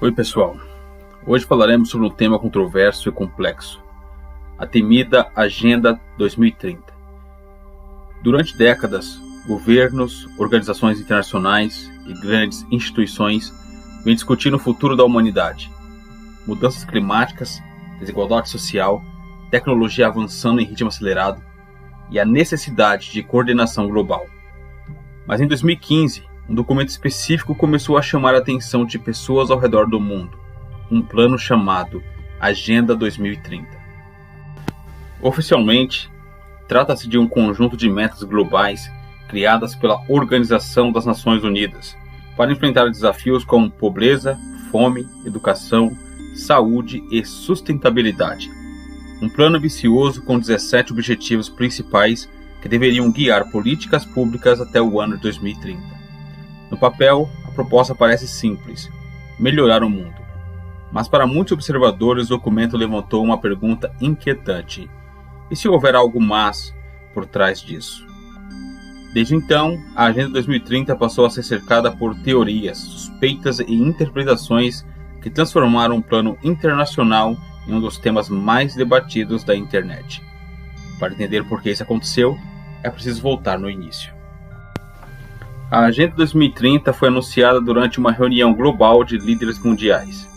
Oi pessoal, hoje falaremos sobre um tema controverso e complexo, a temida Agenda 2030. Durante décadas, governos, organizações internacionais e grandes instituições vêm discutindo o futuro da humanidade. Mudanças climáticas, desigualdade social, tecnologia avançando em ritmo acelerado e a necessidade de coordenação global. Mas em 2015, um documento específico começou a chamar a atenção de pessoas ao redor do mundo, um plano chamado Agenda 2030. Oficialmente, trata-se de um conjunto de metas globais criadas pela Organização das Nações Unidas para enfrentar desafios como pobreza, fome, educação, saúde e sustentabilidade. Um plano ambicioso com 17 objetivos principais que deveriam guiar políticas públicas até o ano de 2030. No papel, a proposta parece simples: melhorar o mundo. Mas para muitos observadores, o documento levantou uma pergunta inquietante: e se houver algo mais por trás disso? Desde então, a Agenda 2030 passou a ser cercada por teorias, suspeitas e interpretações que transformaram o plano internacional em um dos temas mais debatidos da internet. Para entender por que isso aconteceu, é preciso voltar no início. A Agenda 2030 foi anunciada durante uma reunião global de líderes mundiais.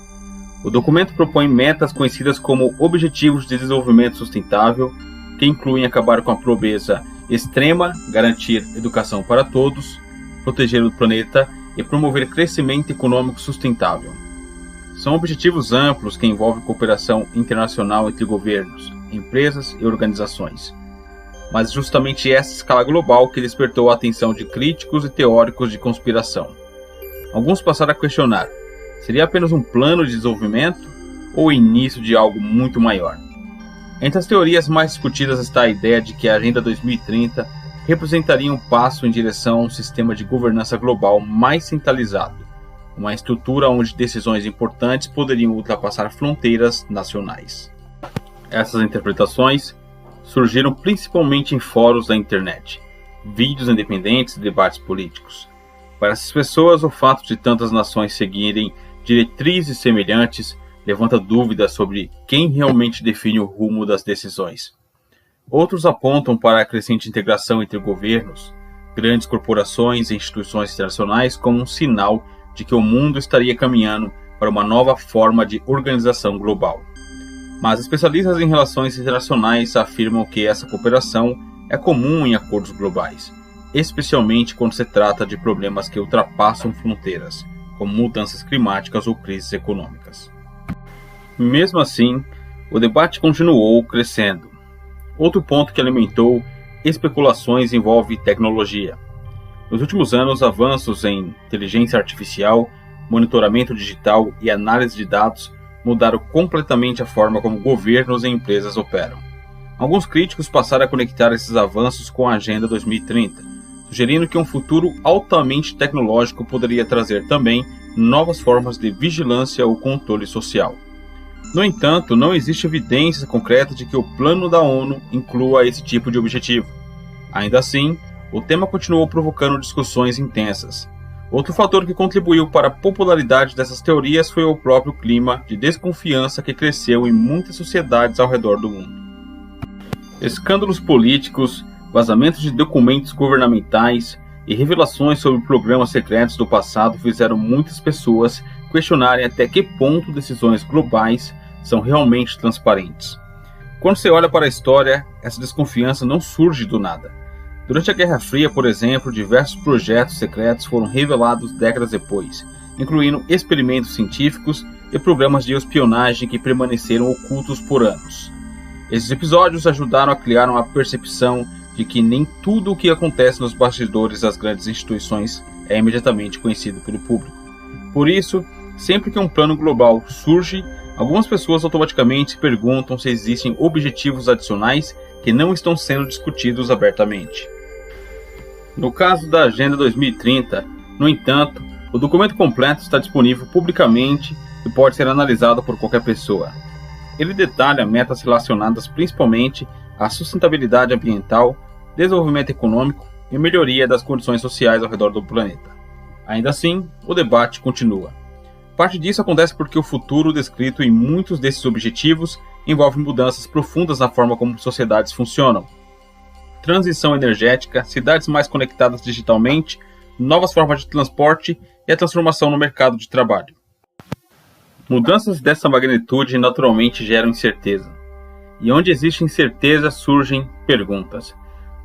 O documento propõe metas conhecidas como Objetivos de Desenvolvimento Sustentável, que incluem acabar com a pobreza extrema, garantir educação para todos, proteger o planeta e promover crescimento econômico sustentável. São objetivos amplos que envolvem cooperação internacional entre governos, empresas e organizações. Mas justamente essa escala global que despertou a atenção de críticos e teóricos de conspiração. Alguns passaram a questionar: seria apenas um plano de desenvolvimento ou o início de algo muito maior? Entre as teorias mais discutidas está a ideia de que a Agenda 2030 representaria um passo em direção a um sistema de governança global mais centralizado, uma estrutura onde decisões importantes poderiam ultrapassar fronteiras nacionais. Essas interpretações surgiram principalmente em fóruns da internet, vídeos independentes e debates políticos. Para essas pessoas, o fato de tantas nações seguirem diretrizes semelhantes levanta dúvidas sobre quem realmente define o rumo das decisões. Outros apontam para a crescente integração entre governos, grandes corporações e instituições internacionais como um sinal de que o mundo estaria caminhando para uma nova forma de organização global. Mas especialistas em relações internacionais afirmam que essa cooperação é comum em acordos globais, especialmente quando se trata de problemas que ultrapassam fronteiras, como mudanças climáticas ou crises econômicas. Mesmo assim, o debate continuou crescendo. Outro ponto que alimentou especulações envolve tecnologia. Nos últimos anos, avanços em inteligência artificial, monitoramento digital e análise de dados mudaram completamente a forma como governos e empresas operam. Alguns críticos passaram a conectar esses avanços com a Agenda 2030, sugerindo que um futuro altamente tecnológico poderia trazer também novas formas de vigilância ou controle social. No entanto, não existe evidência concreta de que o plano da ONU inclua esse tipo de objetivo. Ainda assim, o tema continuou provocando discussões intensas. Outro fator que contribuiu para a popularidade dessas teorias foi o próprio clima de desconfiança que cresceu em muitas sociedades ao redor do mundo. Escândalos políticos, vazamentos de documentos governamentais e revelações sobre programas secretos do passado fizeram muitas pessoas questionarem até que ponto decisões globais são realmente transparentes. Quando se olha para a história, essa desconfiança não surge do nada. Durante a Guerra Fria, por exemplo, diversos projetos secretos foram revelados décadas depois, incluindo experimentos científicos e programas de espionagem que permaneceram ocultos por anos. Esses episódios ajudaram a criar uma percepção de que nem tudo o que acontece nos bastidores das grandes instituições é imediatamente conhecido pelo público. Por isso, sempre que um plano global surge, algumas pessoas automaticamente se perguntam se existem objetivos adicionais que não estão sendo discutidos abertamente. No caso da Agenda 2030, no entanto, o documento completo está disponível publicamente e pode ser analisado por qualquer pessoa. Ele detalha metas relacionadas principalmente à sustentabilidade ambiental, desenvolvimento econômico e melhoria das condições sociais ao redor do planeta. Ainda assim, o debate continua. Parte disso acontece porque o futuro descrito em muitos desses objetivos envolve mudanças profundas na forma como sociedades funcionam. Transição energética, cidades mais conectadas digitalmente, novas formas de transporte e a transformação no mercado de trabalho. Mudanças dessa magnitude naturalmente geram incerteza. E onde existe incerteza surgem perguntas.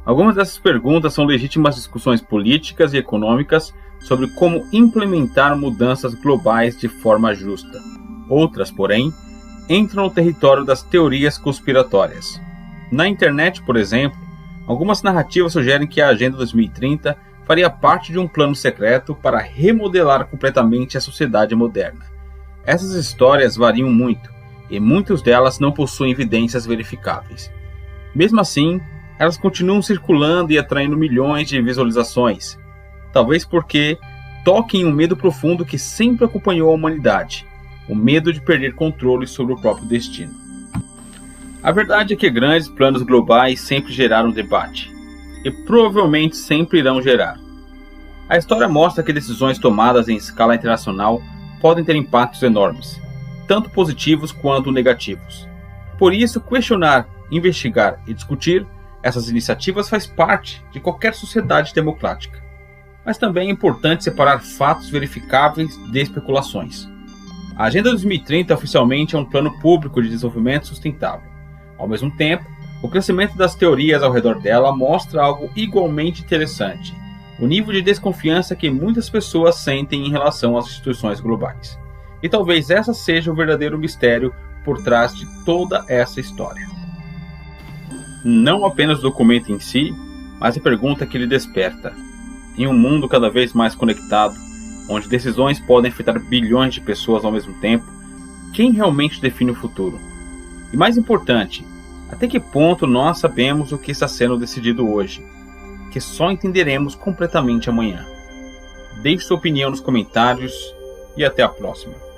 Algumas dessas perguntas são legítimas discussões políticas e econômicas sobre como implementar mudanças globais de forma justa. Outras, porém, entram no território das teorias conspiratórias. Na internet, por exemplo, algumas narrativas sugerem que a Agenda 2030 faria parte de um plano secreto para remodelar completamente a sociedade moderna. Essas histórias variam muito, e muitas delas não possuem evidências verificáveis. Mesmo assim, elas continuam circulando e atraindo milhões de visualizações, talvez porque toquem um medo profundo que sempre acompanhou a humanidade, o medo de perder controle sobre o próprio destino. A verdade é que grandes planos globais sempre geraram debate, e provavelmente sempre irão gerar. A história mostra que decisões tomadas em escala internacional podem ter impactos enormes, tanto positivos quanto negativos. Por isso, questionar, investigar e discutir essas iniciativas faz parte de qualquer sociedade democrática. Mas também é importante separar fatos verificáveis de especulações. A Agenda 2030 oficialmente é um plano público de desenvolvimento sustentável. Ao mesmo tempo, o crescimento das teorias ao redor dela mostra algo igualmente interessante: o nível de desconfiança que muitas pessoas sentem em relação às instituições globais. E talvez essa seja o verdadeiro mistério por trás de toda essa história. Não apenas o documento em si, mas a pergunta que ele desperta. Em um mundo cada vez mais conectado, onde decisões podem afetar bilhões de pessoas ao mesmo tempo, quem realmente define o futuro? E mais importante, até que ponto nós sabemos o que está sendo decidido hoje, que só entenderemos completamente amanhã? Deixe sua opinião nos comentários e até a próxima.